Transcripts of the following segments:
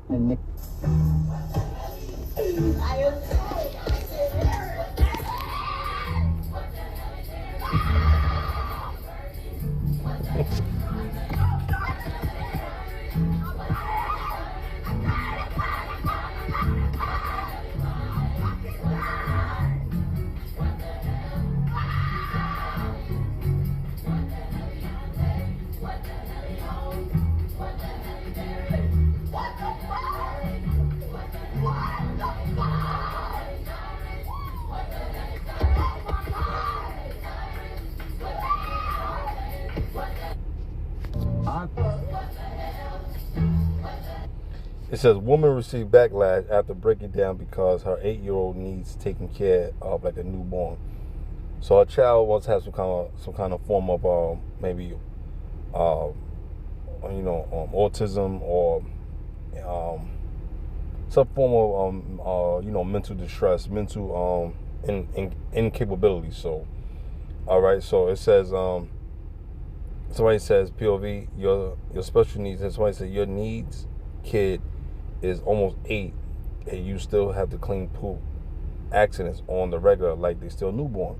And Nick. It says woman received backlash after breaking down because her 8-year-old needs taken care of like a newborn. So a child wants to have some kind of form of maybe autism or some form of mental distress, mental incapability. So all right, so it says somebody says POV your special needs, and somebody says your needs kid is almost 8 and you still have to clean poop accidents on the regular like they still newborn,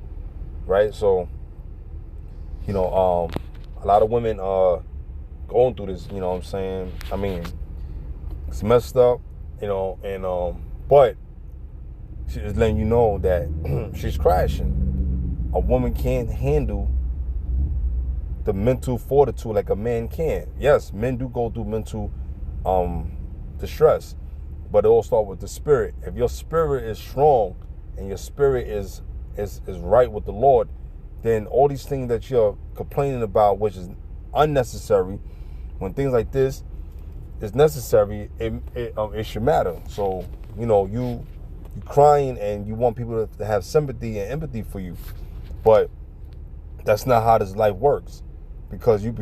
right? So a lot of women are going through this, you know what I'm saying? I mean, it's messed up, but she's letting you know that she's crashing. A woman can't handle the mental fortitude like a man can. Yes, men do go through mental distress, but it all starts with the spirit. If your spirit is strong and your spirit is right with the Lord, then all these things that you're complaining about, which is unnecessary, when things like this is necessary, it should matter. So you crying and you want people to have sympathy and empathy for you, but that's not how this life works. Because you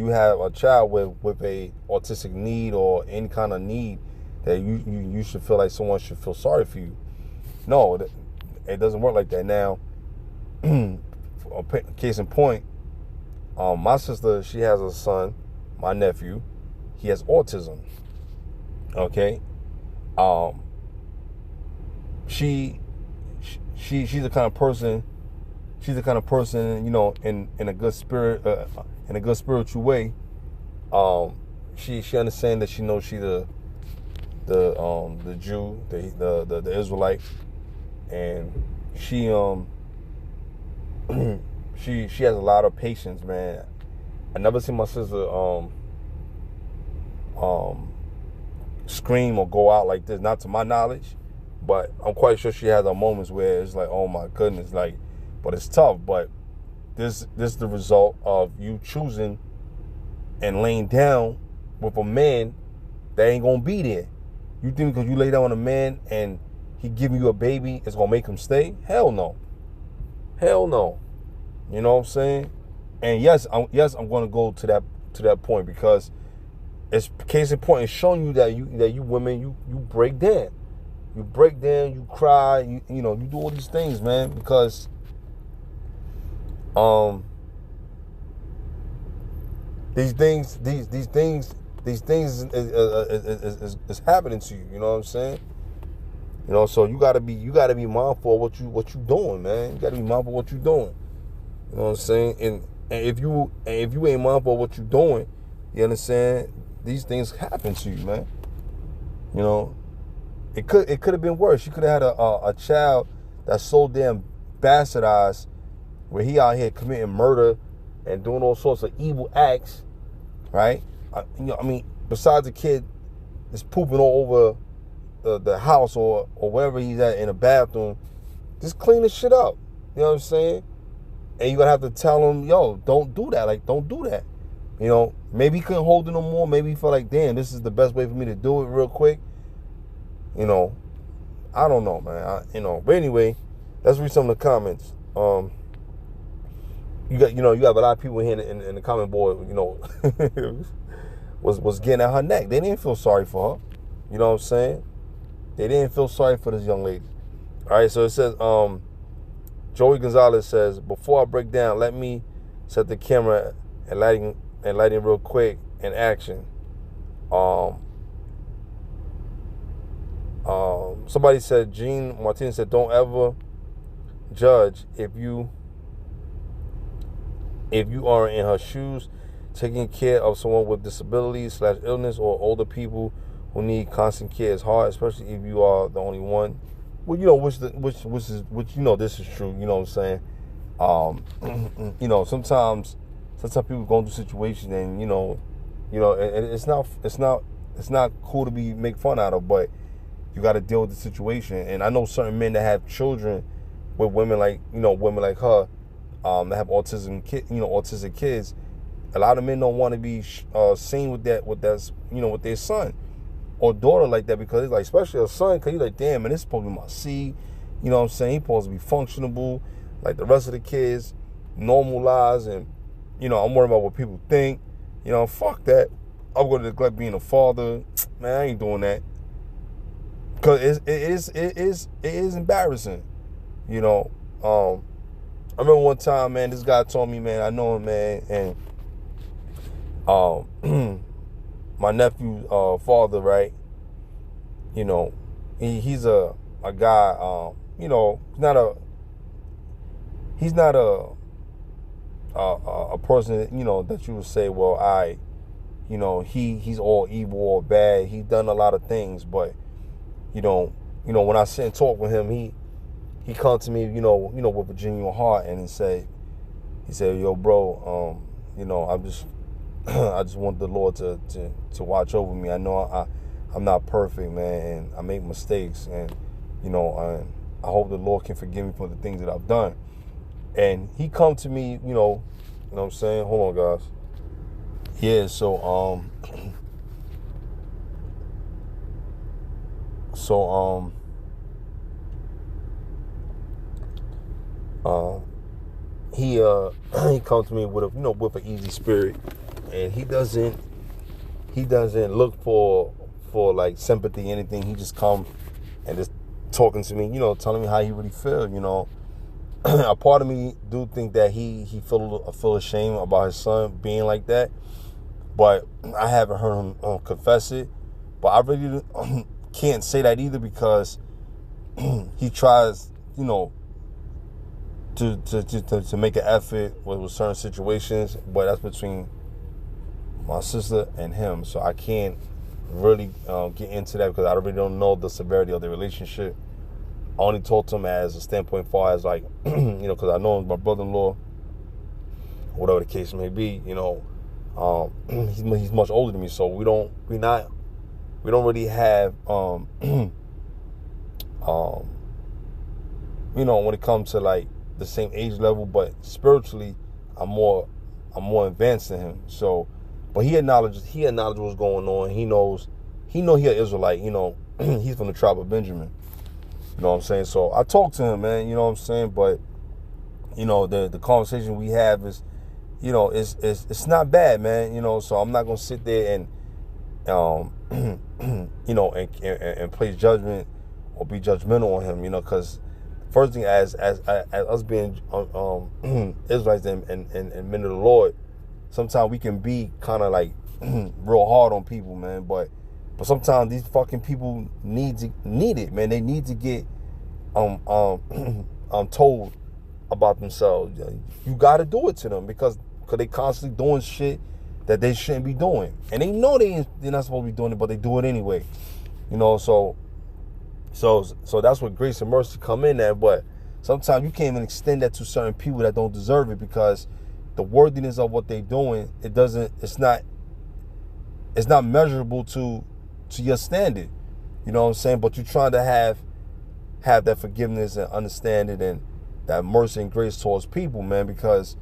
have a child with a autistic need or any kind of need that you should feel like someone should feel sorry for you. No, it doesn't work like that. Now, case in point, my sister, she has a son, my nephew, he has autism. Okay, she's the kind of person. She's the kind of person, in a good spirit, in a good spiritual way. She understands that she knows she the Jew, the Israelite, and she she has a lot of patience, man. I never seen my sister scream or go out like this, not to my knowledge, but I'm quite sure she has her moments where it's like, oh my goodness, like. But it's tough. But this is the result of you choosing and laying down with a man that ain't gonna be there. You think because you lay down with a man and he giving you a baby, it's gonna make him stay? Hell no. Hell no. You know what I'm saying? And yes, I'm gonna go to that point because it's case in point. It's showing you that you women you break down. You break down. You cry. You do all these things, man, because. These things is happening to you. You know what I'm saying? So you gotta be mindful of what you doing, man. You gotta be mindful of what you doing. You know what I'm saying? And if you ain't mindful of what you doing, you understand? These things happen to you, man. It could have been worse. You could have had a child that's so damn bastardized, where he out here committing murder and doing all sorts of evil acts, right? Besides the kid is pooping all over the house or wherever he's at in a bathroom, just clean the shit up. You know what I'm saying? And you're going to have to tell him, yo, don't do that. Like, don't do that. Maybe he couldn't hold it no more. Maybe he felt like, damn, this is the best way for me to do it real quick. I don't know, man. But anyway, let's read some of the comments. You have a lot of people here in the comment board, was getting at her neck. They didn't feel sorry for her. You know what I'm saying? They didn't feel sorry for this young lady. All right, so it says, Joey Gonzalez says, before I break down, let me set the camera and lighting real quick in action. somebody said, Gene Martinez said, don't ever judge if you are in her shoes, taking care of someone with disabilities / illness or older people who need constant care is hard, especially if you are the only one. Well, which this is true. You know what I'm saying? Sometimes people go through situations and it's not cool to be make fun out of, but you got to deal with the situation. And I know certain men that have children with women like her, that have autistic kids. A lot of men don't want to be seen with their son or daughter like that, because it's like, especially a son, because you're like, damn, man, this is supposed to be my seed. You know what I'm saying? He's supposed to be functionable like the rest of the kids, normal lives, and I'm worried about what people think. Fuck that. I'm going to neglect being a father. Man, I ain't doing that. Because it is embarrassing. I remember one time, man, this guy told me, man, I know him, man, and my nephew's father, right? He's a guy, he's not a person, that you would say, well, he's all evil or bad. He's done a lot of things, but when I sit and talk with him, he come to me, with a genuine heart, and he said, yo, bro, I just want the Lord to watch over me. I know I'm not perfect, man, and I make mistakes, and I hope the Lord can forgive me for the things that I've done. And he come to me, you know what I'm saying? Hold on, guys. Yeah, so he comes to me with with an easy spirit, and he doesn't look for like sympathy, anything. He just come and just talking to me, telling me how he really feel. A part of me do think that he feel ashamed about his son being like that, but I haven't heard him confess it. But I really can't say that either, because he tries, to make an effort with certain situations, but that's between my sister and him. So I can't really get into that, because I really don't know the severity of the relationship. I only talk to him as a standpoint far as like, because I know him, my brother-in-law, whatever the case may be. He's much older than me, so we don't really have when it comes to like the same age level, but spiritually I'm more advanced than him. So, but he acknowledges what's going on. He knows he an Israelite. He's from the tribe of Benjamin. You know what I'm saying? So I talk to him, man. You know what I'm saying? But the conversation we have is, it's not bad, man. So I'm not gonna sit there and and place judgment or be judgmental on him. Because first thing, as us being Israelites and men of the Lord, sometimes we can be kind of like real hard on people, man. But sometimes these fucking people need it, man. They need to get told about themselves. You got to do it to them, because they constantly doing shit that they shouldn't be doing, and they know they're not supposed to be doing it, but they do it anyway. So that's where grace and mercy come in there. But sometimes you can't even extend that to certain people that don't deserve it, because the worthiness of what they're doing, it's not measurable to your standard. You know what I'm saying? But you're trying to have that forgiveness and understanding and that mercy and grace towards people, man, because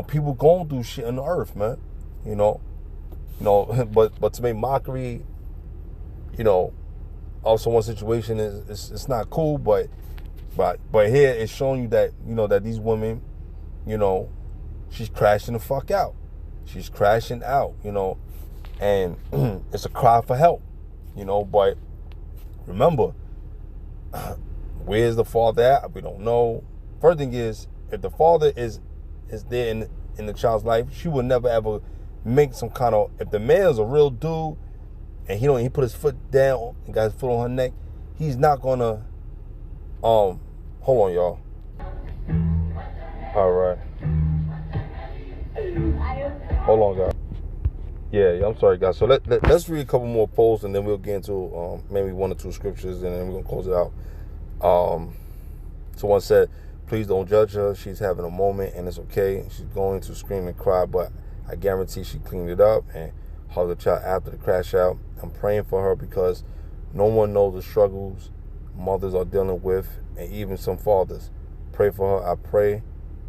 people going through shit on the earth, man. But to make mockery, of someone's situation it's not cool. But here it's showing you that that these women, she's crashing the fuck out. She's crashing out, and it's a cry for help, But remember, where's the father at? We don't know. First thing is, if the father is there in the child's life, she would never ever make some kind of. If the man is a real dude and he put his foot down and got his foot on her neck, he's not gonna hold on, y'all. All right. Hold on, guys. Yeah, I'm sorry, guys. So let's read a couple more posts, and then we'll get into maybe one or two scriptures, and then we're gonna close it out. Someone said, please don't judge her. She's having a moment, and it's okay. She's going to scream and cry, but I guarantee she cleaned it up and hugged the child after the crash out. I'm praying for her because no one knows the struggles mothers are dealing with, and even some fathers. Pray for her. I pray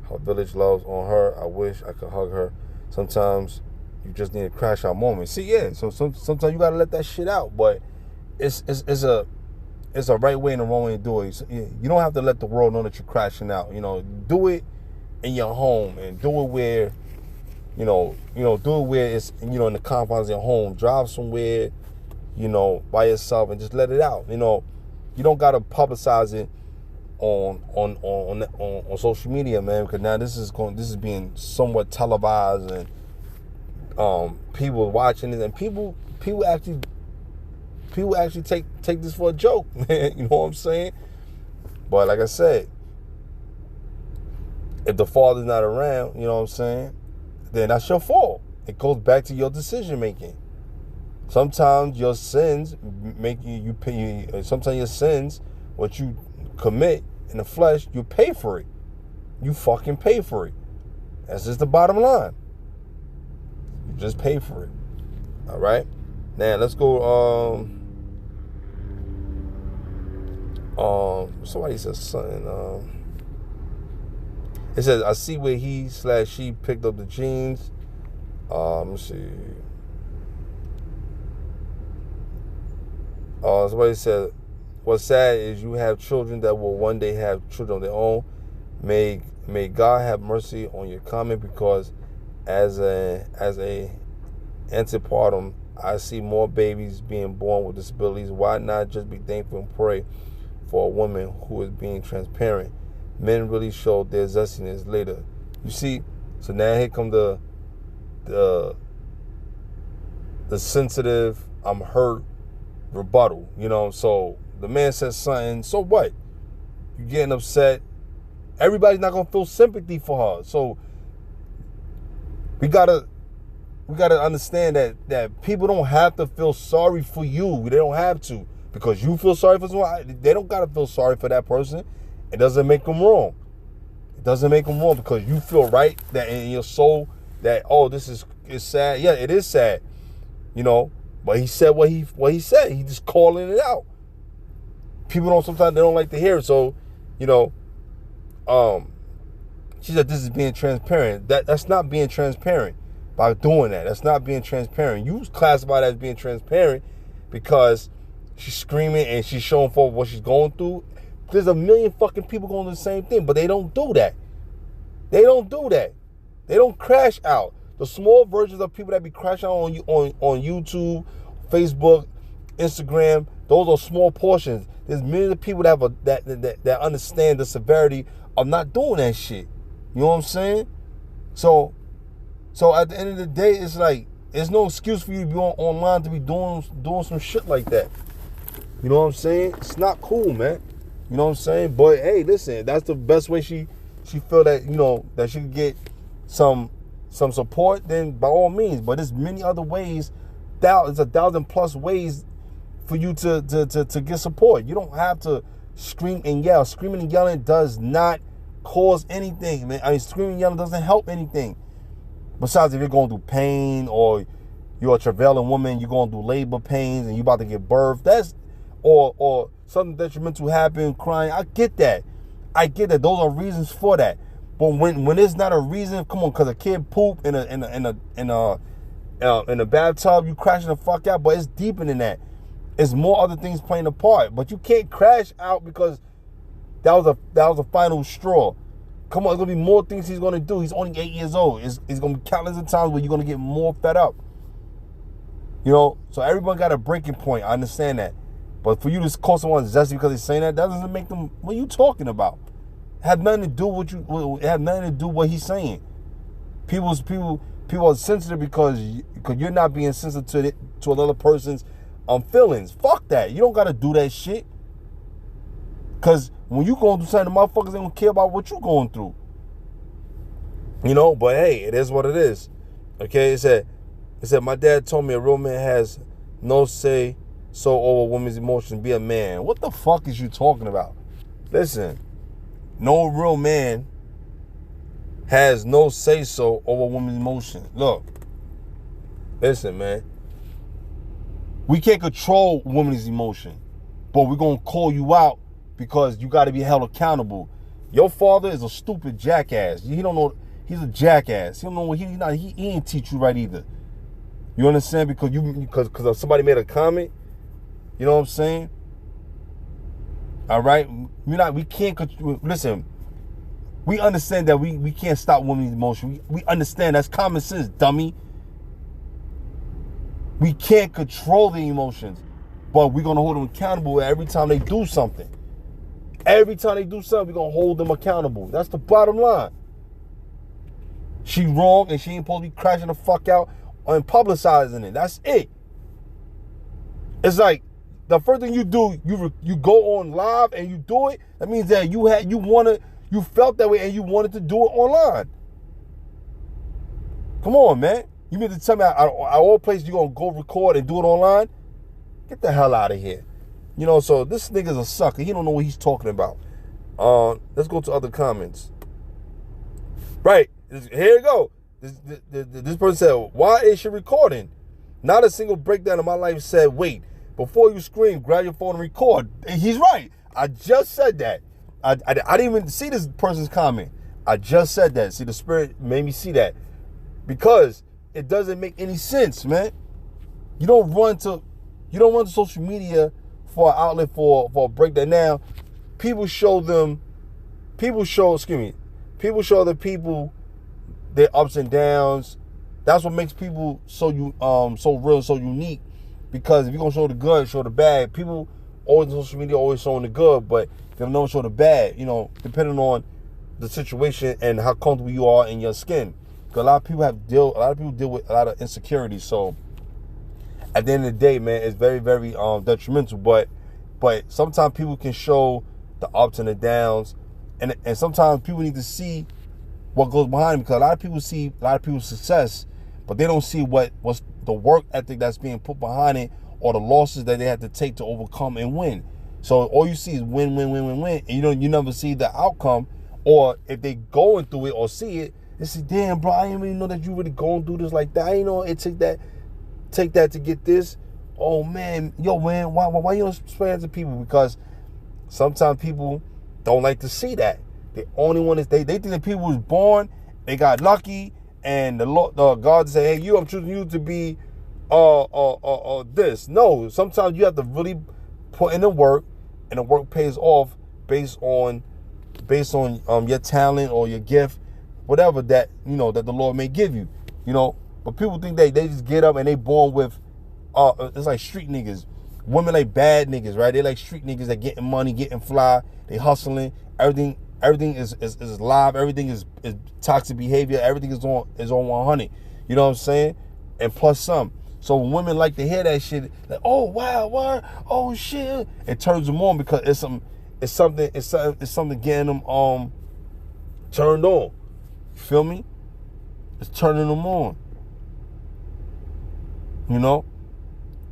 her village loves on her. I wish I could hug her. Sometimes you just need a crash out moment. See, yeah. So sometimes you gotta let that shit out, but it's a right way and a wrong way to do it. You don't have to let the world know that you're crashing out. Do it in your home, and do it where, do it where it's, in the confines of your home. Drive somewhere, by yourself, and just let it out. You don't gotta publicize it on social media, man, because now this is being somewhat televised, and people watching it, and people actually take this for a joke. You know what I'm saying? But like I said, if the father's not around, you know what I'm saying, then that's your fault. It goes back to your decision making. Sometimes your sins make you pay. Sometimes your sins, what you commit in the flesh, you pay for it. You fucking pay for it. That's just the bottom line. You just pay for it. All right. Now let's go. Somebody says something. It says, I see where he/she picked up the jeans. Let me see. Somebody said, what's sad is you have children that will one day have children of their own. May God have mercy on your comment, because as a antepartum, I see more babies being born with disabilities. Why not just be thankful and pray for a woman who is being transparent? Men really show their zestiness later. You see, so now here come the sensitive, I'm hurt rebuttal. So the man says something, so what? You getting upset. Everybody's not gonna feel sympathy for her. So we gotta understand that people don't have to feel sorry for you. They don't have to. Because you feel sorry for someone, they don't gotta feel sorry for that person. It doesn't make them wrong. It doesn't make them wrong, because you feel right that in your soul that, oh, this is sad. Yeah, it is sad. But he said what he said. He just calling it out. People sometimes they don't like to hear it. So, she said this is being transparent. That's not being transparent by doing that. That's not being transparent. You classify that as being transparent because she's screaming and she's showing forth what she's going through. There's a million fucking people going through the same thing, but they don't do that. They don't do that. They don't crash out. The small versions of people that be crashing out on YouTube, Facebook, Instagram, those are small portions. There's millions of people that understand the severity of not doing that shit. You know what I'm saying? So at the end of the day, it's like there's no excuse for you to be online to be doing some shit like that. You know what I'm saying? It's not cool, man. You know what I'm saying? But hey, listen, that's the best way she feel that, that she can get some support, then by all means. But there's many other ways. There's 1,000+ ways for you to get support. You don't have to scream and yell. Screaming and yelling does not cause anything, man. I mean, screaming and yelling doesn't help anything. Besides, if you're going through pain, or you're a travailing woman, you're going through labor pains, and you're about to give birth, or something detrimental happened, crying. I get that. Those are reasons for that. But when it's not a reason, come on, because a kid pooped in a bathtub, you crashing the fuck out. But it's deeper than that. It's more other things playing a part. But you can't crash out because that was a final straw. Come on, there's gonna be more things he's gonna do. He's only 8 years old. It's gonna be countless of times where you're gonna get more fed up. So everyone got a breaking point. I understand that. But for you to call someone zesty because they're saying that doesn't make them. What are you talking about? It had nothing to do with you. It had nothing to do with what he's saying. People are sensitive because you're not being sensitive to another person's feelings. Fuck that. You don't gotta do that shit. Cause when you going through something, the motherfuckers ain't gonna care about what you going through. You know, but hey, it is what it is. Okay, it said, my dad told me a real man has no say so over a woman's emotions. Be a man. What the fuck is you talking about? Listen, no real man has no say so over a woman's emotions. Look, listen, man. We can't control women's emotion, but we're gonna call you out because you got to be held accountable. Your father is a stupid jackass. He don't know. He's a jackass. He don't know what he ain't teach you right either. You understand? Because somebody made a comment. You know what I'm saying? All right. We can't listen. We understand that we can't stop women's emotion. We understand that's common sense, dummy. We can't control the emotions, but we're gonna hold them accountable every time they do something. Every time they do something, we're gonna hold them accountable. That's the bottom line. She wrong and she ain't supposed to be crashing the fuck out and publicizing it. That's it. It's like the first thing you do, you go on live and you do it. That means that you felt that way and you wanted to do it online. Come on, man. You mean to tell me at all places you're gonna go record and do it online? Get the hell out of here. You know, so this nigga's a sucker. He don't know what he's talking about. Let's go to other comments. Right. Here you go. This person said, why is she recording? Not a single breakdown of my life said, wait, before you scream, grab your phone and record. And he's right. I just said that. I didn't even see this person's comment. I just said that. See, the Spirit made me see that. Because it doesn't make any sense, man. You don't run to social media for an outlet for a breakdown. Now, people show the people their ups and downs. That's what makes people so real, so unique. Because if you're gonna show the good, show the bad. People always on social media always showing the good, but they don't show the bad. You know, depending on the situation and how comfortable you are in your skin. Because a lot of people deal with a lot of insecurities. So at the end of the day, man, it's very, very detrimental. But sometimes people can show the ups and the downs, and sometimes people need to see what goes behind it, because a lot of people see a lot of people's success, but they don't see what's the work ethic that's being put behind it, or the losses that they have to take to overcome and win. So all you see is win, and you never see the outcome, or if they going through it or see it, they say, damn, bro, I didn't really know that you really going through this like that. I didn't know it take that to get this. Oh man, yo man, why you don't explain to people? Because sometimes people don't like to see that. The only one is they think that people was born, they got lucky, and the Lord, God say, hey, I'm choosing you to be this. No, sometimes you have to really put in the work, and the work pays off based on your talent or your gift, whatever that that the Lord may give you. But people think they just get up and they born with it's like street niggas. Women like bad niggas, right? They like street niggas that getting money, getting fly, they hustling, everything is live, everything is toxic behavior, everything is on 100. You know what I'm saying? And plus some. So when women like to hear that shit, like, oh wow, what? Oh shit, it turns them on, because it's something getting them turned on. You feel me? It's turning them on.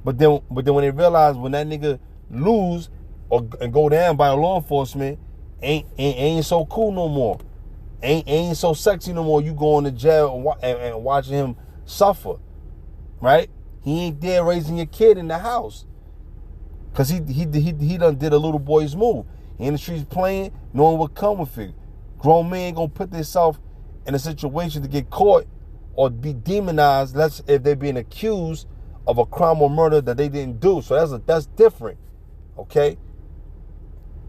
But then when they realize when that nigga lose and go down by law enforcement, ain't so cool no more. Ain't so sexy no more. You going to jail and watching him suffer, right? He ain't there raising your kid in the house, cause he done did a little boy's move. He in the streets playing, knowing what come with it. Grown men ain't gonna put themselves in a situation to get caught or be demonized. That's if they're being accused of a crime or murder that they didn't do. So that's different, okay?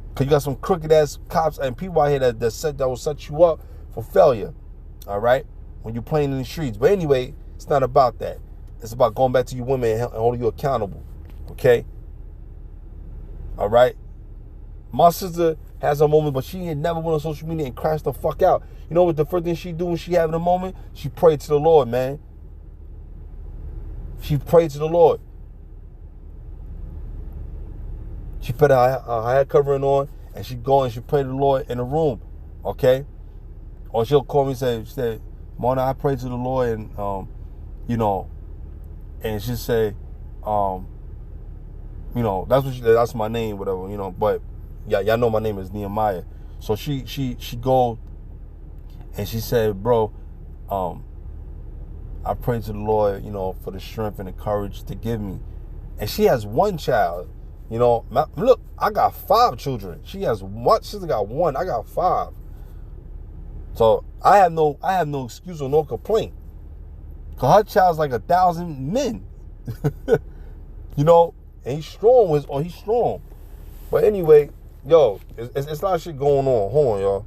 Because you got some crooked ass cops and people out here that will set you up for failure, all right, when you're playing in the streets. But anyway, it's not about that. It's about going back to you women and holding you accountable, okay? All right? My sister has a moment, but she ain't never went on social media and crashed the fuck out. You know what the first thing she do when she having a moment? She prayed to the Lord, man. She prayed to the Lord. She put her hair covering on, and she go and she pray to the Lord in the room, okay? Or she'll call me and say, Mona, I pray to the Lord, and you know, and she'll say, you know, that's my name, whatever, you know. But yeah, y'all know my name is Nehemiah. So she go and she said, bro, I pray to the Lord, you know, for the strength and the courage to give me. And she has one child, you know. Look, I got 5 children. She has one. She's got 1. I got 5. So I have no excuse or no complaint. Cause her child's like 1,000 men, you know. And he's strong. But anyway, yo, it's a lot of shit going on. Hold on, y'all.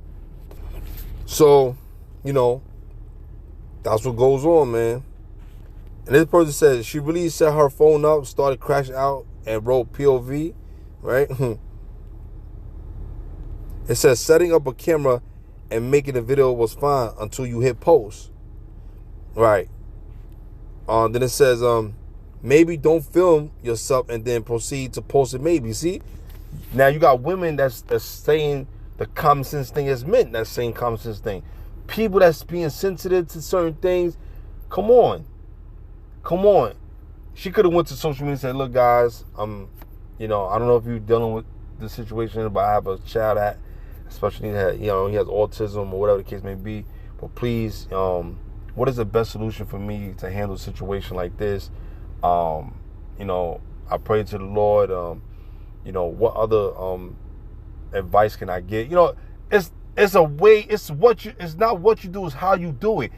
So, you know, that's what goes on, man. And this person says she really set her phone up, started crashing out, and wrote POV, right? It says setting up a camera and making a video was fine until you hit post. Right. Then it says, maybe don't film yourself and then proceed to post it maybe. See? Now you got women that's saying the common sense thing is men that's saying common sense thing. People that's being sensitive to certain things. Come on. She could have went to social media and said, look guys, you know, I don't know if you're dealing with this situation, but I have a child that especially that, you know, he has autism or whatever the case may be. But please, what is the best solution for me to handle a situation like this? You know, I pray to the Lord. You know, what other advice can I get? You know, it's a way. It's not what you do. It's how you do it.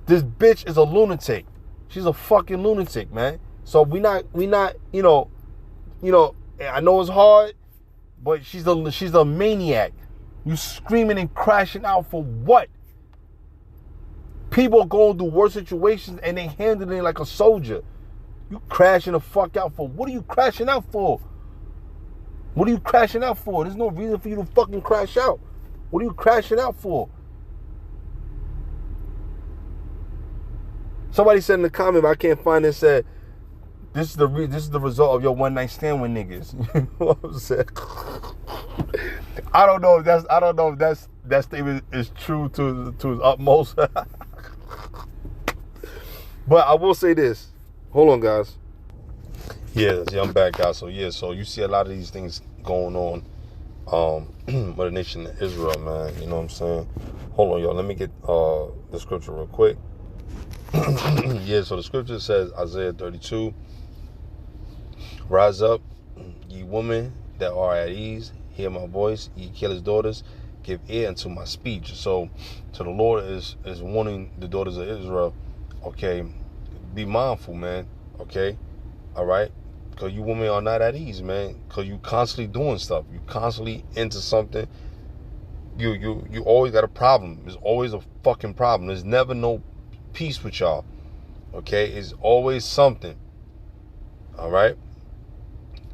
This bitch is a lunatic. She's a fucking lunatic, man. So we not. You know. I know it's hard, but she's a maniac. You screaming and crashing out for what? People are going through worse situations and they handling it like a soldier. You crashing the fuck out for? What are you crashing out for? What are you crashing out for? There's no reason for you to fucking crash out. What are you crashing out for? Somebody said in the comment, I can't find it, said, this is the result of your one night stand with niggas. You know what I'm saying? I don't know if that statement is true to its utmost. But I will say this. Hold on, guys. Yeah, I'm back, guys. So you see a lot of these things going on with the nation of Israel, man. You know what I'm saying? Hold on, y'all. Let me get the scripture real quick. Yeah, so the scripture says, Isaiah 32, rise up, ye women that are at ease, hear my voice, ye careless daughters, give ear unto my speech. So the Lord is warning the daughters of Israel, okay, be mindful, man, okay, all right, because you women are not at ease, man, because you constantly doing stuff, you constantly into something, you always got a problem. There's always a fucking problem. There's never no peace with y'all, okay? It's always something, all right?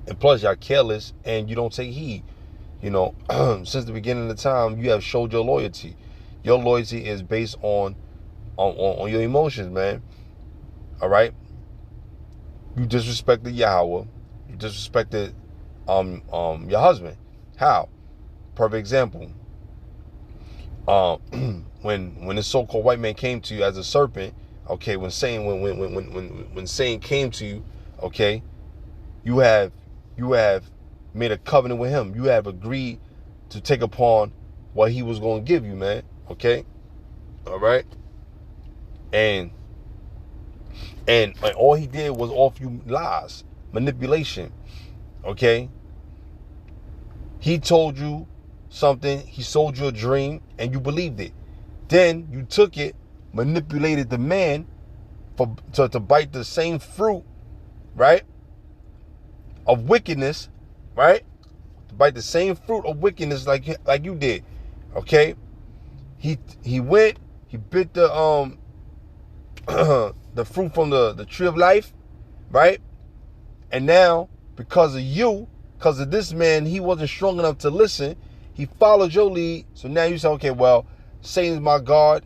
And plus, y'all careless and you don't take heed. You know, since the beginning of the time, you have showed your loyalty. Your loyalty is based on your emotions, man. All right? You disrespected Yahweh. You disrespected your husband. How? Perfect example. When this so-called white man came to you as a serpent, okay, when Satan came to you, okay, you have made a covenant with him. You have agreed to take upon what he was going to give you, man. Okay, all right, and all he did was offer you lies, manipulation. Okay, he told you something, he sold you a dream, and you believed it. Then you took it, manipulated the man to bite the same fruit, right, of wickedness, right? To bite the same fruit of wickedness like you did. Okay? He went, he bit the the fruit from the tree of life, right? And now, because of this man, he wasn't strong enough to listen. He followed your lead. So now you say, okay, well, Satan's my God.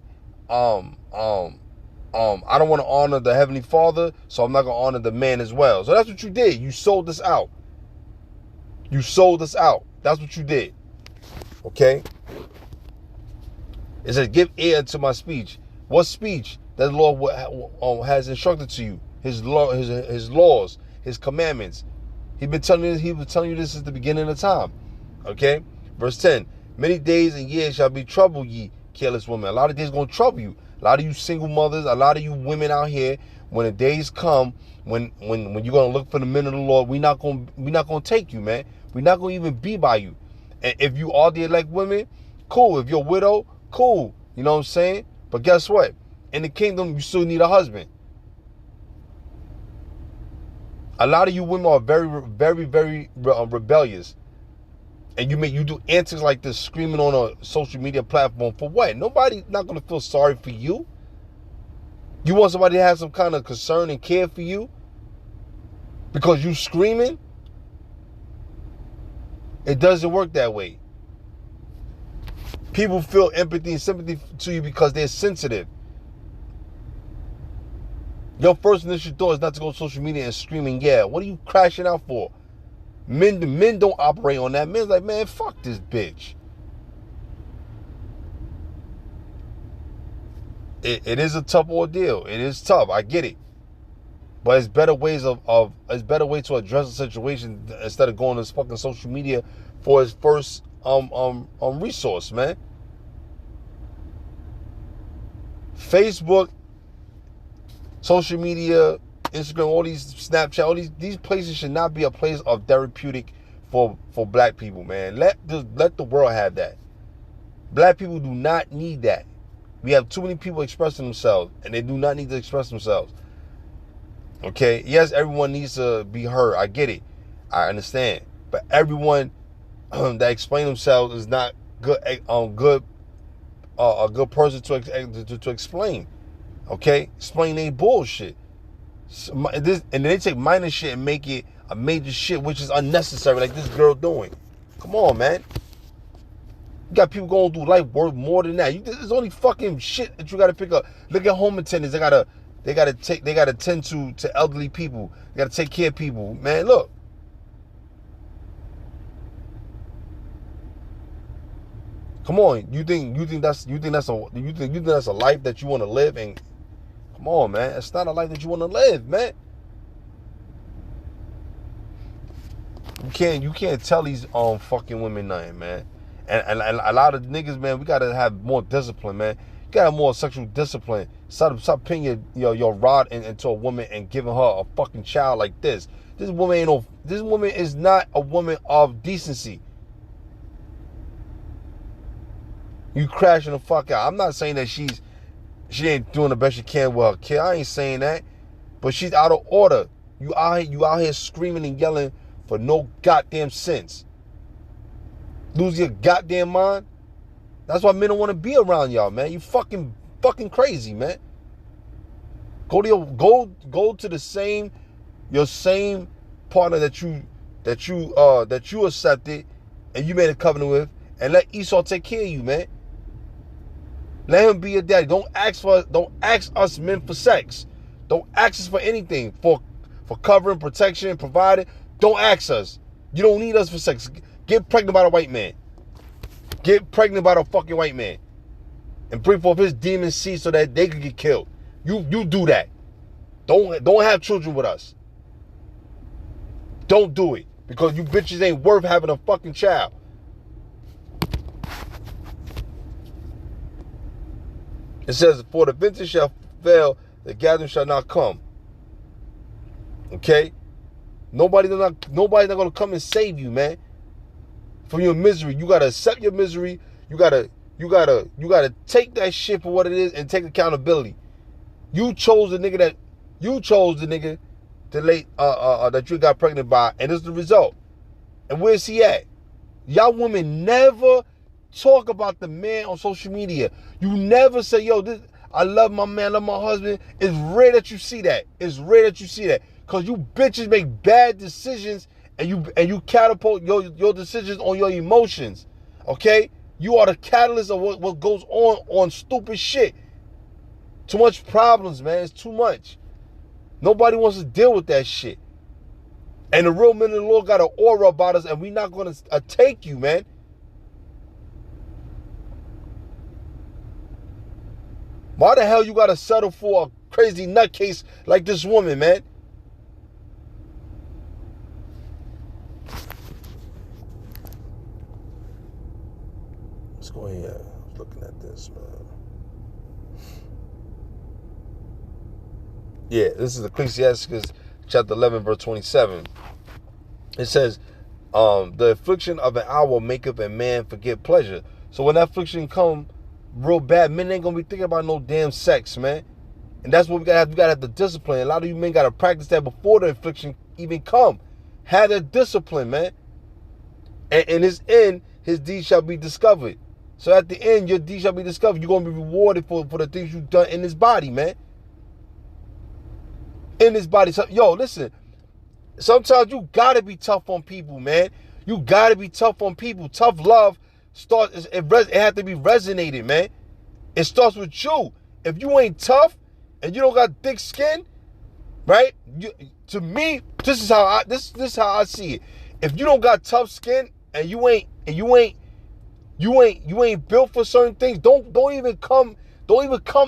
I don't want to honor the Heavenly Father, so I'm not going to honor the man as well. So that's what you did. You sold this out. You sold us out. That's what you did. Okay? It says, give ear to my speech. What speech that the Lord has instructed to you? His laws, his commandments. He was telling you this since the beginning of time. Okay? Verse 10. Many days and years shall be trouble ye, careless women. A lot of days going to trouble you. A lot of you single mothers, a lot of you women out here, when the days come, when you're going to look for the men of the Lord, we're not going to take you, man. We're not going to even be by you. And if you are the elect women, cool. If you're a widow, cool. You know what I'm saying? But guess what? In the kingdom, you still need a husband. A lot of you women are very, very, very rebellious. And you do antics like this, screaming on a social media platform for what? Nobody not going to feel sorry for you. You want somebody to have some kind of concern and care for you because you screaming? It doesn't work that way. People feel empathy and sympathy to you because they're sensitive. Your first initial thought is not to go to social media and screaming, yeah. What are you crashing out for? Men don't operate on that. Men's like, man, fuck this bitch. It is a tough ordeal. It is tough. I get it. But it's better ways it's better way to address the situation instead of going to this fucking social media for his first resource, man. Facebook, social media, Instagram, all these Snapchat, all these places should not be a place of therapeutic for black people, man. Let the world have that. Black people do not need that. We have too many people expressing themselves, and they do not need to express themselves. Okay? Yes, everyone needs to be heard. I get it. I understand. But everyone that explain themselves is not good. A good person to explain. Okay? Explain their bullshit. And then they take minor shit and make it a major shit, which is unnecessary, like this girl doing. Come on, man. You got people going through life worth more than that. There's only fucking shit that you gotta pick up. Look at home attendants. They gotta tend to elderly people. They gotta take care of people. Man, look. Come on. You think that's a life that you want to live? And come on, man. It's not a life that you want to live, man. You can't tell these fucking women nothing, man. And a lot of niggas, man, we gotta have more discipline, man. You gotta have more sexual discipline. Stop pinning your rod into a woman and giving her a fucking child like this. This woman is not a woman of decency. You crashing the fuck out. I'm not saying that she ain't doing the best she can with her kid. I ain't saying that. But she's out of order. You out here screaming and yelling for no goddamn sense. Lose your goddamn mind. That's why men don't want to be around y'all, man. You fucking crazy, man. Go to your same partner that you accepted and you made a covenant with, and let Esau take care of you, man. Let him be your daddy. Don't ask us men for sex. Don't ask us for anything, for covering, protection, providing. Don't ask us. You don't need us for sex. Get pregnant by the white man. Get pregnant by the fucking white man. And bring forth his demon seed so that they could get killed. You do that. Don't have children with us. Don't do it. Because you bitches ain't worth having a fucking child. It says, for the vintage shall fail, the gathering shall not come. Okay? Nobody's not gonna come and save you, man. From your misery. You gotta accept your misery. You gotta take that shit for what it is and take accountability. You chose the nigga that you got pregnant by, and this is the result. And where's he at? Y'all women never talk about the man on social media. You never say, yo, I love my man, I love my husband. It's rare that you see that. Because you bitches make bad decisions and you catapult your decisions on your emotions. Okay? You are the catalyst of what goes on stupid shit. Too much problems, man. It's too much. Nobody wants to deal with that shit. And the real men of the Lord got an aura about us, and we're not going to take you, man. Why the hell you got to settle for a crazy nutcase like this woman, man? Let's go here. I was looking at this, man. Yeah, this is Ecclesiastes chapter 11, verse 27. It says, the affliction of an hour maketh a man forget pleasure. So when that affliction come real bad, men ain't gonna be thinking about no damn sex, man. And that's what we gotta have the discipline. A lot of you men gotta practice that before the affliction even come. Have that discipline, man. And in his end, his deed shall be discovered. So at the end, your deed shall be discovered. You're gonna be rewarded for the things you've done in this body, man. In this body. So, yo, listen. Sometimes you gotta be tough on people, man. You gotta be tough on people. Tough love starts. It has to be resonated, man. It starts with you. If you ain't tough and you don't got thick skin, right? To me, this is how I see it. If you don't got tough skin and you ain't built for certain things, don't even come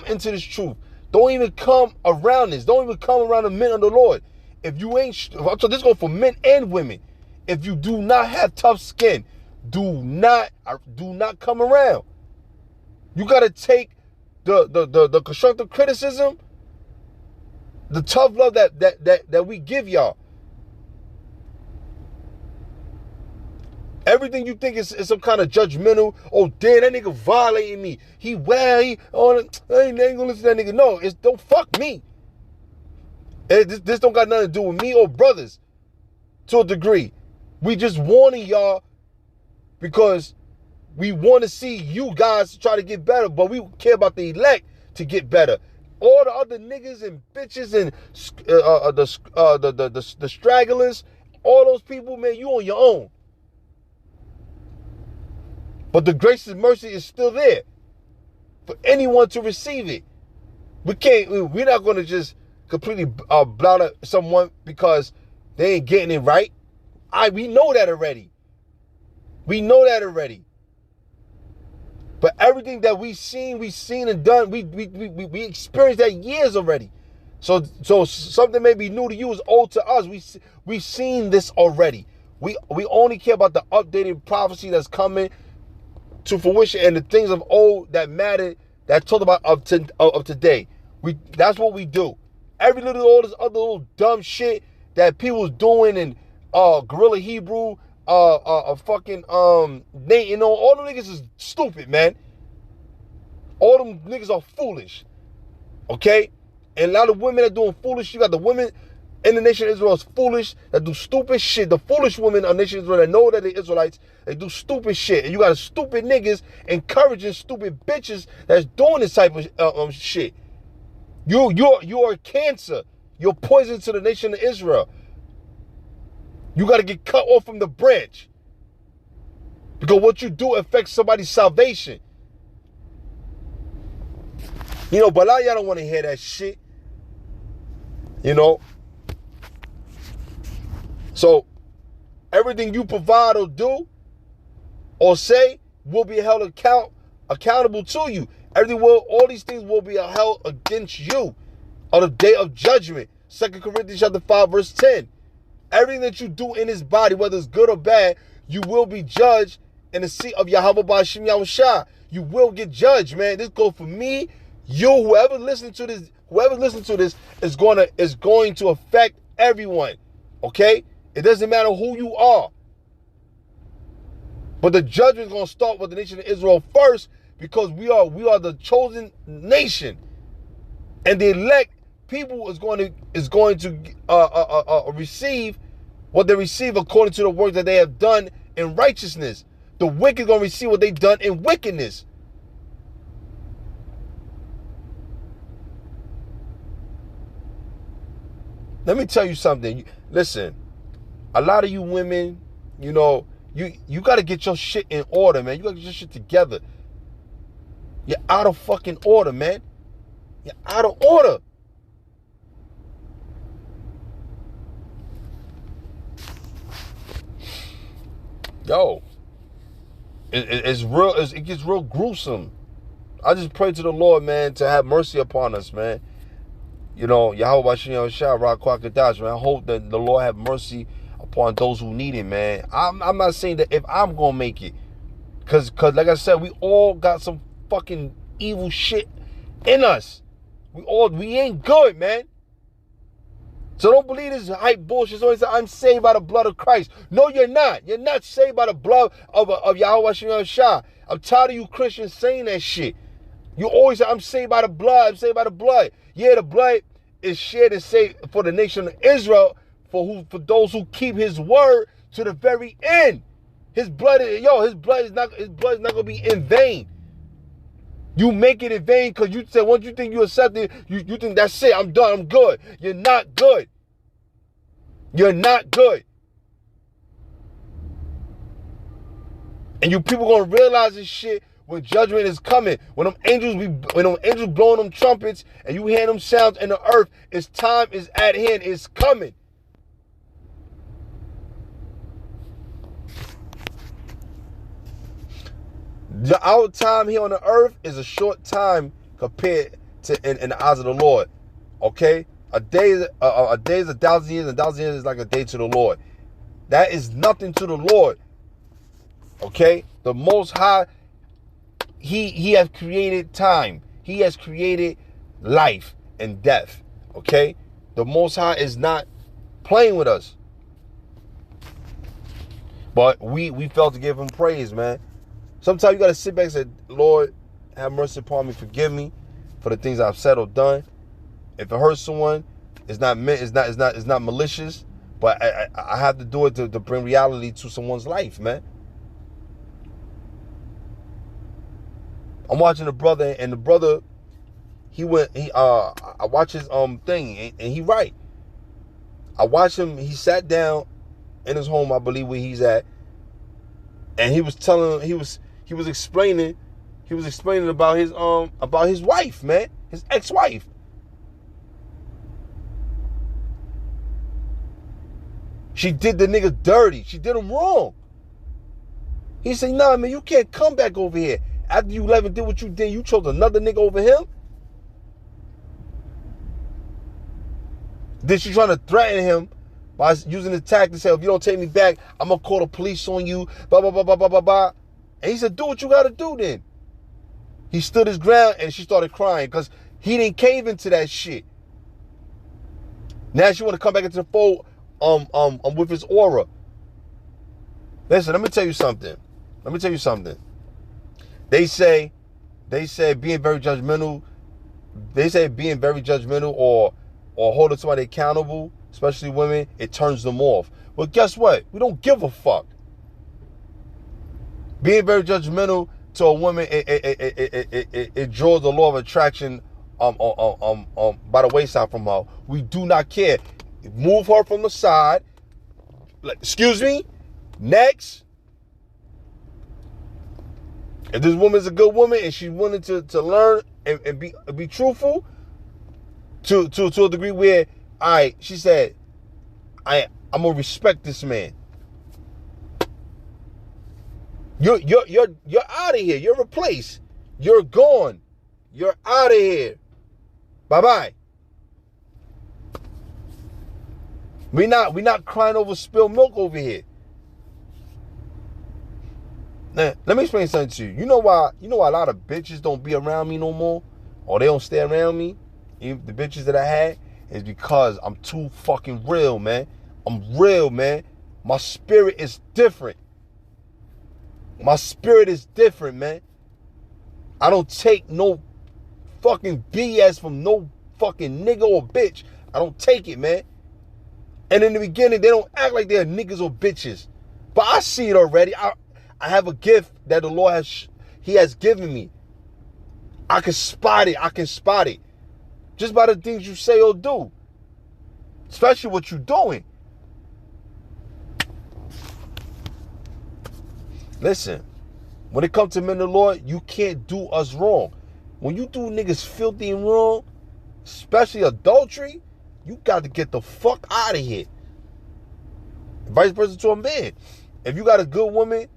into this truth. Don't even come around this. Don't even come around the men of the Lord. If you ain't, so this goes for men and women. If you do not have tough skin, do not come around. You gotta take the constructive criticism, the tough love that we give y'all. Everything you think is some kind of judgmental. Oh, damn, that nigga violating me. I ain't gonna listen to that nigga. No, don't fuck me. This don't got nothing to do with me or brothers to a degree. We just warning y'all because we want to see you guys try to get better, but we care about the elect to get better. All the other niggas and bitches and the stragglers, all those people, man, you on your own. But the grace and mercy is still there for anyone to receive it. We're not going to just completely blot out someone because they ain't getting it right. We know that already. But everything that we've seen and done, we experienced that years already. So something may be new to you is old to us. We've seen this already. We only care about the updated prophecy that's coming to fruition and the things of old that matter, that talked about of today. That's what we do. All this other little dumb shit that people's doing in Guerrilla Hebrew, fucking Nate, all them niggas is stupid, man. All them niggas are foolish. Okay? And a lot of women are doing foolish. You got the women in the nation of Israel is foolish, that do stupid shit. The foolish women of the nation of Israel that know that they're Israelites, they do stupid shit. And you got stupid niggas encouraging stupid bitches that's doing this type of shit. You're a cancer. You're poison to the nation of Israel. You got to get cut off from the branch. Because what you do affects somebody's salvation. But a lot of y'all don't want to hear that shit. So, everything you provide or do or say will be held accountable to you. All these things will be held against you on the day of judgment. 2 Corinthians chapter 5, verse 10. Everything that you do in this body, whether it's good or bad, you will be judged in the seat of Yahweh Ba'ashim Yahushua. You will get judged, man. This goes for me, you, whoever listens to this is going to affect everyone. Okay? It doesn't matter who you are. But the judgment is going to start with the nation of Israel first, because we are the chosen nation. And the elect people is going to receive what they receive according to the work that they have done in righteousness. The wicked are going to receive what they've done in wickedness. Let me tell you something. Listen, a lot of you women, you got to get your shit in order, man. You got to get your shit together. You're out of fucking order, man. You're out of order. Yo, it's real. It gets real gruesome. I just pray to the Lord, man, to have mercy upon us, man. You know, Yahweh Bashem Shah, Rock Kwakadash, man. I hope that the Lord have mercy upon those who need it, man. I'm not saying that if I'm gonna make it, cause like I said, we all got some fucking evil shit in us. We ain't good, man. So don't believe this hype bullshit. Always say, I'm saved by the blood of Christ. No, you're not. You're not saved by the blood of Yahweh Shah. I'm tired of you Christians saying that shit. You always say, I'm saved by the blood. I'm saved by the blood. Yeah, the blood is shed and saved for the nation of Israel, for those who keep his word to the very end. His blood is not gonna be in vain. You make it in vain because you say once you think you accept it, you think that's it, I'm done, I'm good. You're not good. You're not good. And you people gonna realize this shit when judgment is coming. When them angels blowing them trumpets and you hear them sounds in the earth, it's time is at hand, it's coming. Our time here on the earth is a short time compared to in the eyes of the Lord. Okay? A day is 1,000 years, and 1,000 years is like a day to the Lord. That is nothing to the Lord. Okay? The Most High, He has created time. He has created life and death. Okay? The Most High is not playing with us. But we failed to give him praise, man. Sometimes you got to sit back and say, Lord, have mercy upon me. Forgive me for the things I've said or done. If it hurts someone, it's not malicious, but I have to do it to bring reality to someone's life, man. I'm watching a brother, and the brother, I watch his thing, and he right. I watched him, he sat down in his home, I believe where he's at, and he was explaining about his wife, man, his ex-wife. She did the nigga dirty. She did him wrong. He said, nah, man, you can't come back over here. After you left and did what you did, you chose another nigga over him? Then she trying to threaten him by using the tactic to say, if you don't take me back, I'm going to call the police on you, blah, blah, blah, blah, blah, blah, blah. And he said, do what you got to do then. He stood his ground, and she started crying because he didn't cave into that shit. Now she want to come back into the fold with his aura. Listen, let me tell you something. They say being very judgmental. They say being very judgmental or holding somebody accountable, especially women, it turns them off. But guess what? We don't give a fuck. Being very judgmental to a woman, it draws the law of attraction by the wayside from her. We do not care. Move her from the side. Like, excuse me? Next. If this woman's a good woman and she's willing to learn and be truthful to a degree where, all right, she said, I'm gonna respect this man. You're out of here. You're replaced. You're gone. You're out of here. Bye-bye. We not crying over spilled milk over here. Now, let me explain something to you. You know why a lot of bitches don't be around me no more? Or they don't stay around me? Even the bitches that I had, is because I'm too fucking real, man. I'm real, man. My spirit is different. My spirit is different, man. I don't take no fucking BS from no fucking nigga or bitch. I don't take it, man. And in the beginning, they don't act like they're niggas or bitches. But I see it already. I have a gift that the Lord has given me. I can spot it. Just by the things you say or do. Especially what you're doing. Listen, when it comes to men of the Lord, you can't do us wrong. When you do niggas filthy and wrong, especially adultery, you got to get the fuck out of here. Vice versa to a man. If you got a good woman,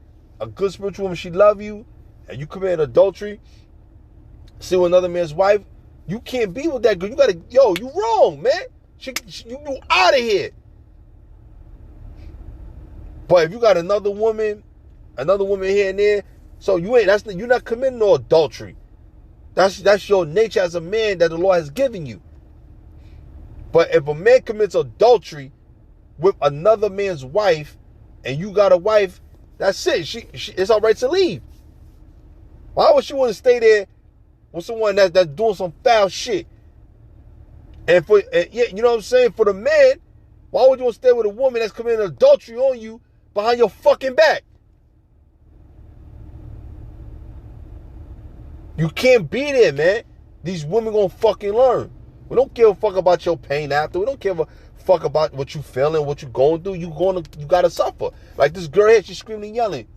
a good spiritual woman, she love you, and you commit adultery, steal another man's wife, you can't be with that girl. You gotta, you wrong, man. You out of here. But if you got another woman here and there, so you're not committing no adultery. That's your nature as a man that the Lord has given you. But if a man commits adultery with another man's wife, and you got a wife, that's it. It's all right to leave. Why would she want to stay there with someone that's doing some foul shit? And you know what I'm saying? For the man, why would you want to stay with a woman that's committing adultery on you behind your fucking back? You can't be there, man. These women gonna fucking learn. We don't give a fuck about your pain after. We don't give a fuck about what you feeling, what you going through. You gotta suffer. Like this girl here, she's screaming and yelling.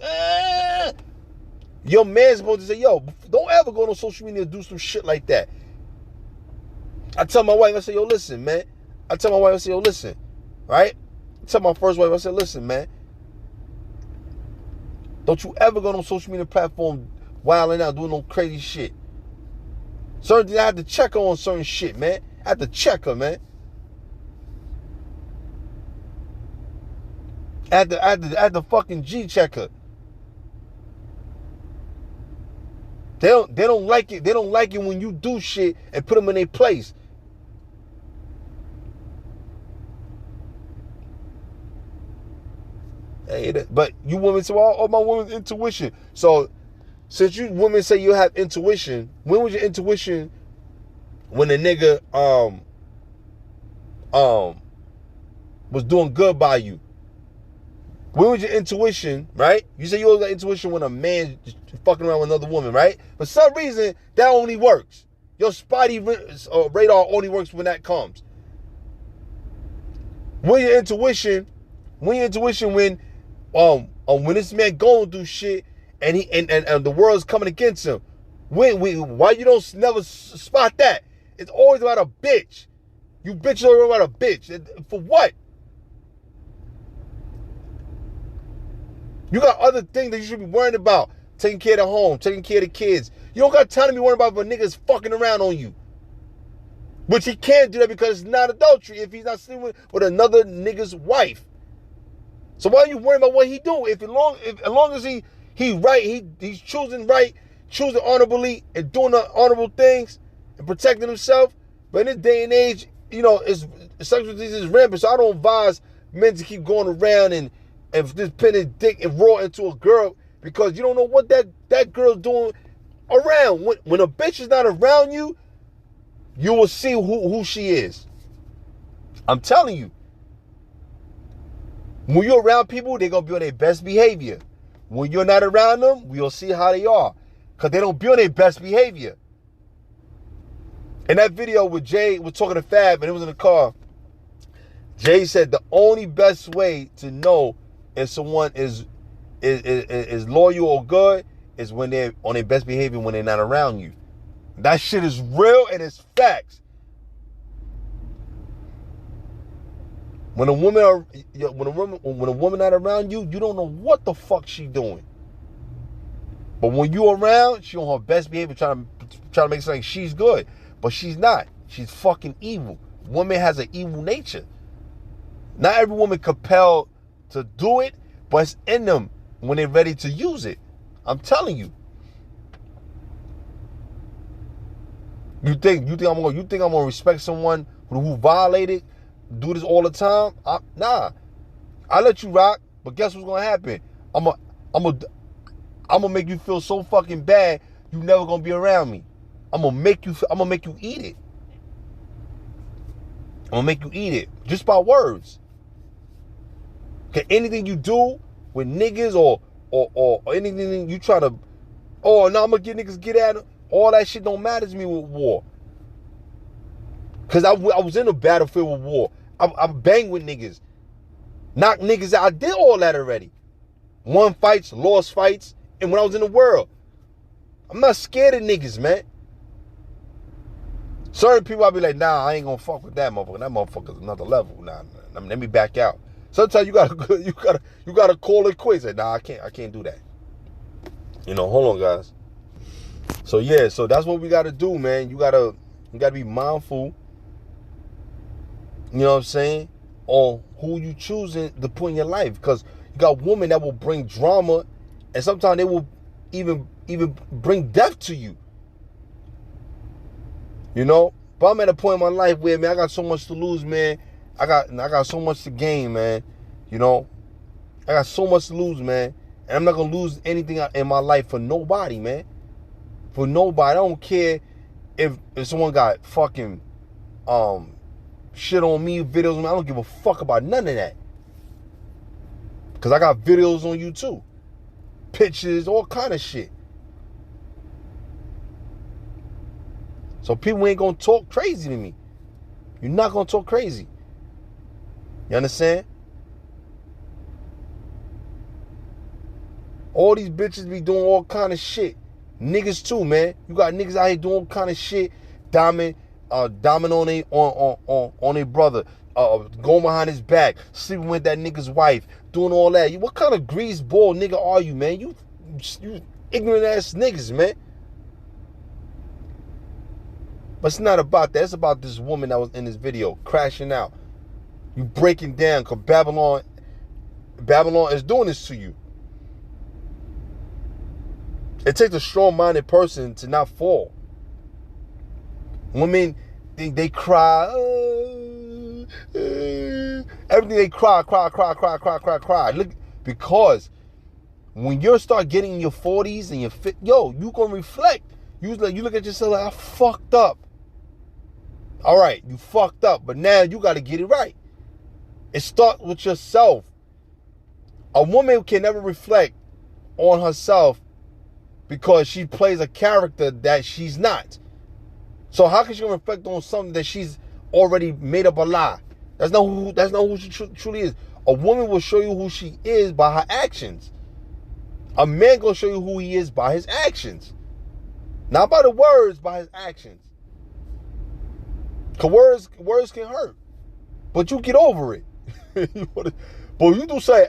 Your man's supposed to say, don't ever go on social media and do some shit like that. I tell my wife, I say, listen, man. I tell my wife, I say, listen, right? I tell my first wife, I say, listen, man. Don't you ever go on social media platform wilding out, doing no crazy shit. Certain things I have to check her on certain shit, man. I have to check her, man. I had to fucking G check her. They don't like it. They don't like it when you do shit and put them in their place. But you women say, oh, my woman's intuition. So since you women say you have intuition, when was your intuition when a nigga was doing good by you? When was your intuition, right? You say you always got intuition when a man just fucking around with another woman, right? For some reason, that only works. Your spotty radar only works when that comes. When your intuition when this man going through shit and the world's coming against him, why you don't never spot that? It's always about a bitch. You bitches always about a bitch. For what? You got other things that you should be worrying about. Taking care of the home, taking care of the kids. You don't got time to be worried about if a nigga's fucking around on you. Which he can't do that because it's not adultery if he's not sleeping with another nigga's wife. So why are you worrying about what he doing? As long as he right, he's choosing right, choosing honorably and doing the honorable things and protecting himself. But in this day and age, sexual disease is rampant. So I don't advise men to keep going around and just pinning dick and raw into a girl because you don't know what that girl's doing around. When a bitch is not around you, you will see who she is. I'm telling you. When you're around people, they're going to be on their best behavior. When you're not around them, we'll see how they are. Because they don't be on their best behavior. In that video with Jay, we're talking to Fab, and it was in the car. Jay said the only best way to know if someone is loyal or good is when they're on their best behavior when they're not around you. That shit is real and it's facts. When a woman not around you, you don't know what the fuck she doing. But when you around, she on her best behavior trying to make it sound like she's good. But she's not. She's fucking evil. Woman has an evil nature. Not every woman compelled to do it, but it's in them when they're ready to use it. I'm telling you. You think I'm gonna respect someone who violated, do this all the time? Nah. I let you rock, but guess what's gonna happen? I'm gonna make you feel so fucking bad you never gonna be around me. I'm gonna make you eat it. I'm gonna make you eat it just by words. Okay, anything you do with niggas or anything you try to, oh no, I'm gonna get at them. All that shit don't matter to me with war. Cause I was in a battlefield with war. I banged with niggas, knocked niggas out. I did all that already. Won fights, lost fights, and when I was in the world, I'm not scared of niggas, man. Certain people, I'll be like, nah, I ain't gonna fuck with that motherfucker. That motherfucker's another level. Nah, let me back out. Sometimes you gotta call it quits. Like, nah, I can't do that. Hold on, guys. So yeah, so that's what we gotta do, man. You gotta be mindful. You know what I'm saying? On who you choosing to put in your life, because you got women that will bring drama, and sometimes they will even bring death to you. But I'm at a point in my life where, man, I got so much to lose, man. I got so much to gain, man. I got so much to lose, man. And I'm not gonna lose anything in my life for nobody, man. For nobody. I don't care if someone got fucking shit on me, videos on me. I don't give a fuck about none of that. Because I got videos on you too. Pictures, all kind of shit. So people ain't gonna talk crazy to me. You're not gonna talk crazy. You understand? All these bitches be doing all kind of shit. Niggas too, man. You got niggas out here doing all kind of shit. Diamond on a brother. Going behind his back. Sleeping with that nigga's wife. Doing all that. What kind of greaseball nigga are you, man? You ignorant ass niggas, man. But it's not about that. It's about this woman that was in this video crashing out. You breaking down because Babylon is doing this to you. It takes a strong-minded person to not fall. Women, they cry. Everything they cry. Look, because when you start getting in your 40s and you gonna reflect. You look at yourself like, I fucked up. All right, you fucked up, but now you got to get it right. It starts with yourself. A woman can never reflect on herself because she plays a character that she's not. So how can she reflect on something that she's already made up a lie? That's not who she truly is. A woman will show you who she is by her actions. A man gonna show you who he is by his actions. Not by the words, by his actions. Because words can hurt. But you get over it. But you do say,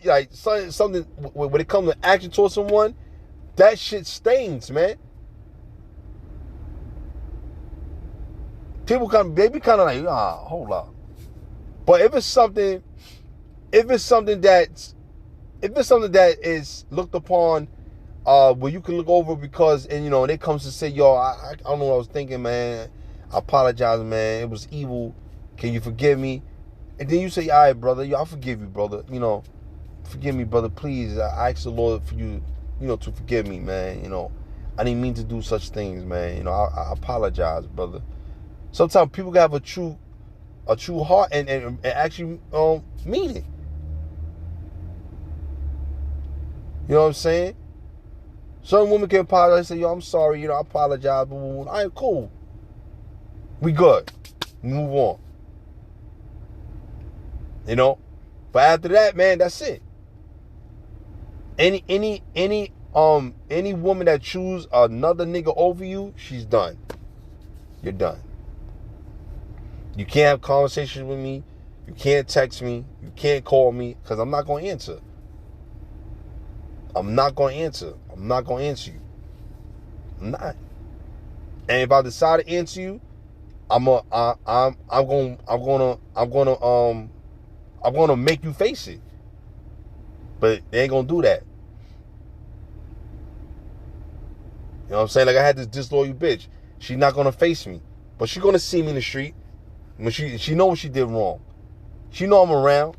like, something, when it comes to action towards someone, that shit stings, man. People they be kind of like, hold up. But if it's something that is looked upon, where you can look over because, and and it comes to say, yo, I don't know what I was thinking, man. I apologize, man. It was evil. Can you forgive me? And then you say, all right, brother, I forgive you, brother. Forgive me, brother, please. I ask the Lord for you, to forgive me, man. I didn't mean to do such things, man. I apologize, brother. Sometimes people can have a true heart and actually mean it. You know what I'm saying? Some women can apologize and say, yo, I'm sorry, I apologize. All right, cool. We good. Move on. But after that, man, that's it. Any woman that choose another nigga over you, she's done. You're done. You can't have conversations with me. You can't text me. You can't call me because I'm not going to answer. I'm not going to answer. I'm not going to answer you. I'm not. And if I decide to answer you, I'm gonna make you face it. But they ain't gonna do that. You know what I'm saying? Like I had this disloyal bitch. She's not gonna face me, but she's gonna see me in the street. When she know what she did wrong. She know I'm around.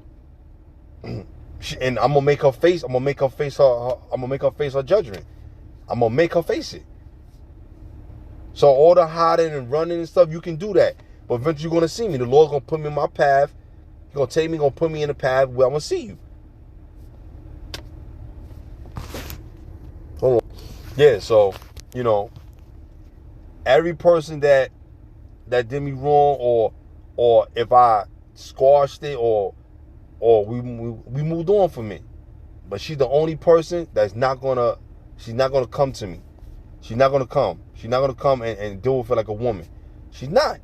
And I'm gonna make her face. I'm gonna make her face her. I'm gonna make her face her judgment. I'm gonna make her face it. So all the hiding and running and stuff, you can do that. But eventually you're going to see me. The Lord's going to put me in my path. He's going to take me, going to put me in the path where I'm going to see you. Hold on. Yeah, so, every person that did me wrong or if I squashed it or we moved on from it. But she's the only person she's not going to come to me. She's not going to come. She's not going to come and deal with it like a woman. She's not.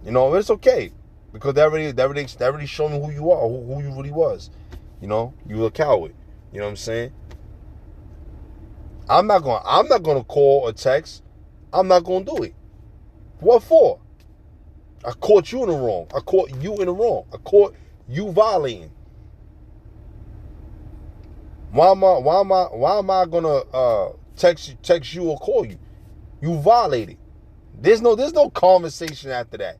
It's okay. Because that already showed me who you are, who you really was. You know, you were a coward. You know what I'm saying? I'm not gonna call or text. I'm not gonna do it. What for? I caught you in the wrong. I caught you in the wrong. I caught you violating. Why am I gonna text you or call you? You violated. There's no conversation after that.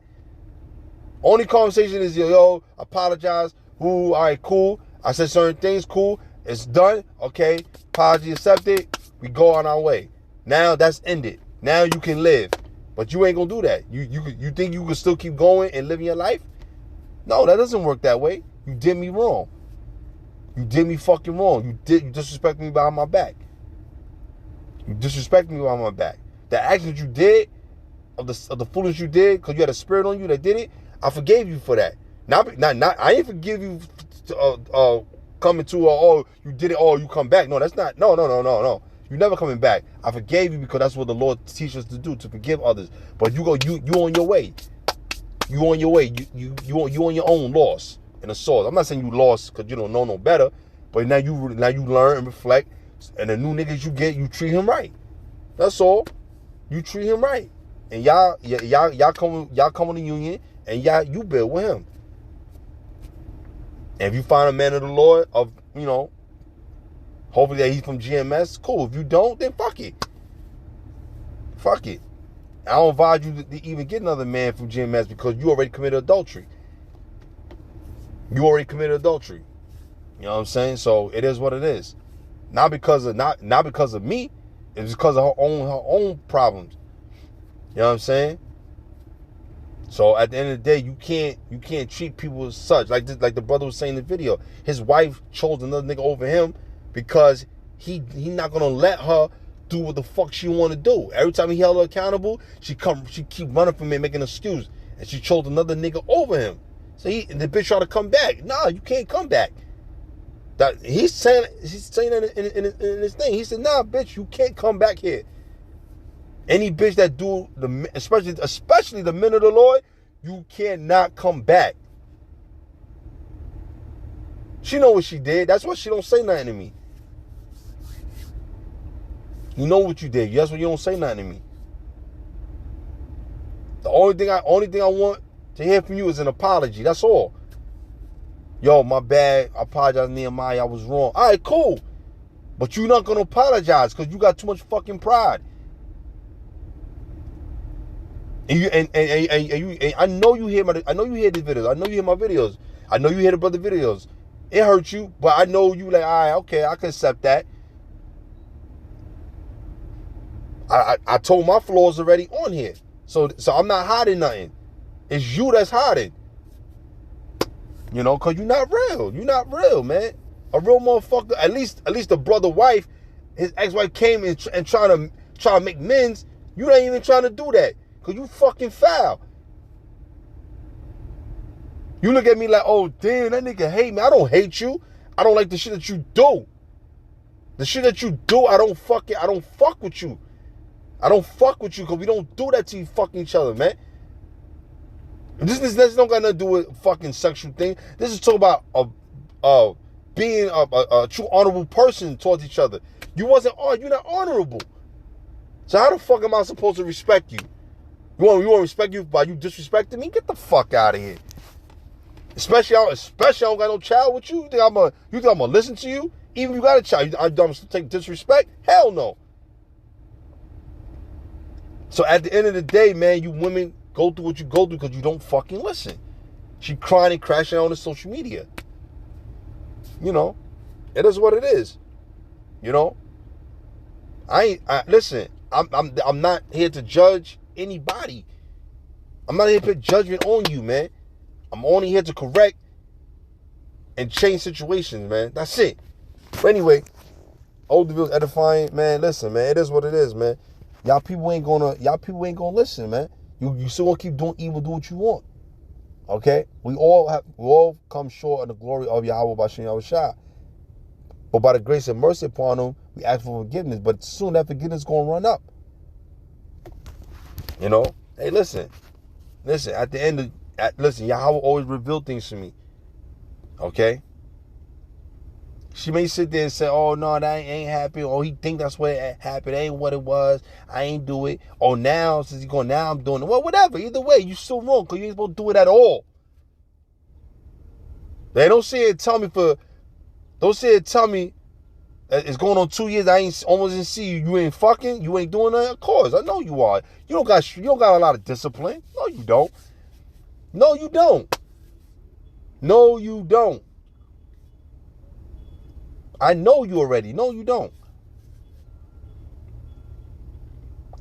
Only conversation is yo, apologize. Ooh, all right, cool. I said certain things, cool. It's done. Okay, apology accepted. We go on our way. Now that's ended. Now you can live. But you ain't gonna do that. You think you can still keep going and living your life? No, that doesn't work that way. You did me wrong. You did me fucking wrong. You disrespected me behind my back. You disrespected me behind my back. The actions you did, of the foolishness you did, because you had a spirit on you that did it, I forgave you for that. Not I ain't forgive you coming to oh, you did it, oh, you come back. No, that's not. No. You never coming back. I forgave you because that's what the Lord teaches us to do, to forgive others. But you on your way. You on your way. You on your own loss and a source. I'm not saying you lost because you don't know no better, but now you learn and reflect, and the new niggas you get, you treat him right. That's all. You treat him right, and y'all come in the union, and you build with him. And if you find a man of the Lord, of hopefully that he's from GMS, cool. If you don't, then fuck it. Fuck it. I don't advise you to even get another man from GMS because you already committed adultery. You already committed adultery. You know what I'm saying? So it is what it is. Not because of me. It's because of her own problems. You know what I'm saying? So at the end of the day, you can't treat people as such. Like the brother was saying in the video, his wife chose another nigga over him because he not gonna let her do what the fuck she want to do. Every time he held her accountable, she keep running from him, making an excuse, and she chose another nigga over him. So the bitch tried to come back. Nah, you can't come back. That he's saying that in his thing. He said, nah, bitch, you can't come back here. Any bitch that do especially the men of the Lord, you cannot come back. She know what she did. That's why she don't say nothing to me. You know what you did. That's why you don't say nothing to me. The only thing I want to hear from you is an apology. That's all. Yo, my bad. I apologize, Nehemiah. I was wrong. All right, cool. But you're not gonna apologize because you got too much fucking pride. And I know you hear these videos. I know you hear my videos. I know you hear the brother videos. It hurts you, but I know you like, all right, okay, I can accept that. I told my flaws already on here. So I'm not hiding nothing. It's you that's hiding. Cause you're not real. You're not real, man. A real motherfucker, at least the brother wife, his ex-wife came and trying to make amends. You ain't even trying to do that. Cause you fucking foul. You look at me like, oh damn, that nigga hate me. I don't hate you. I don't like the shit that you do. The shit that you do, I don't fuck with you. I don't fuck with you because we don't do that to fucking each other, man. This don't got nothing to do with fucking sexual thing. This is talking about being a true honorable person towards each other. You're not honorable. So how the fuck am I supposed to respect you? You want to respect you by you disrespecting me? Get the fuck out of here. Especially I don't got no child with you. You think I'm gonna listen to you? Even if you got a child, I'm gonna take disrespect? Hell no. So at the end of the day, man, you women go through what you go through because you don't fucking listen. She crying and crashing out on the social media. It is what it is. Listen. I'm not here to judge anybody. I'm not here to put judgment on you, man. I'm only here to correct and change situations, man. That's it. But anyway, Oldville's edifying, man. Listen, man, it is what it is, man. Y'all people ain't gonna listen, man. You still gonna keep doing evil, do what you want. Okay? We all come short of the glory of Yahweh Bashem Yahushua. But by the grace and mercy upon him, we ask for forgiveness. But soon that forgiveness is gonna run up. Hey, listen. At the end listen, Yahweh always reveal things to me. Okay? She may sit there and say, oh, no, that ain't happened. Oh, he think that's what it happened. That ain't what it was. I ain't do it. Oh, now, since he's going, now I'm doing it. Well, whatever. Either way, you still wrong because you ain't supposed to do it at all. They don't say it, tell me it's going on 2 years. I ain't almost didn't see you. You ain't fucking. You ain't doing nothing. Of course, I know you are. You don't got a lot of discipline. No, you don't. No, you don't. No, you don't. I know you already. No, you don't.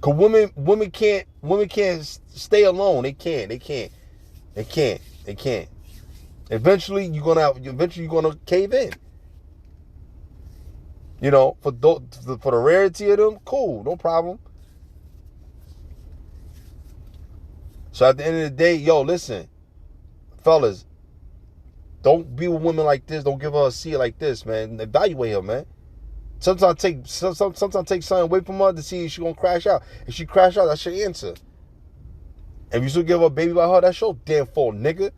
Cause women can't stay alone. They can't. Eventually, you're gonna cave in. You know, for the rarity of them, cool, no problem. So at the end of the day, yo, listen, fellas, don't be with women like this. Don't give her a seat like this, man. Evaluate her, man. Sometimes take something away from her to see if she's gonna crash out. If she crash out, that's your answer. If you still give her a baby by her, that's your damn fault, nigga.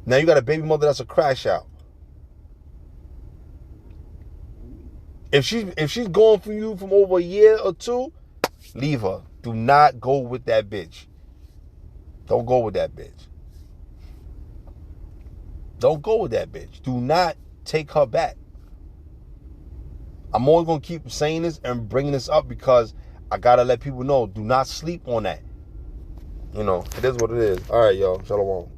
Now you got a baby mother that's a crash out. If she's going from you from over a year or two, leave her. Do not go with that bitch. Don't go with that bitch. Don't go with that bitch. Do not take her back. I'm always going to keep saying this and bringing this up because I got to let people know, do not sleep on that. You know, it is what it is. All right, y'all. Shalom.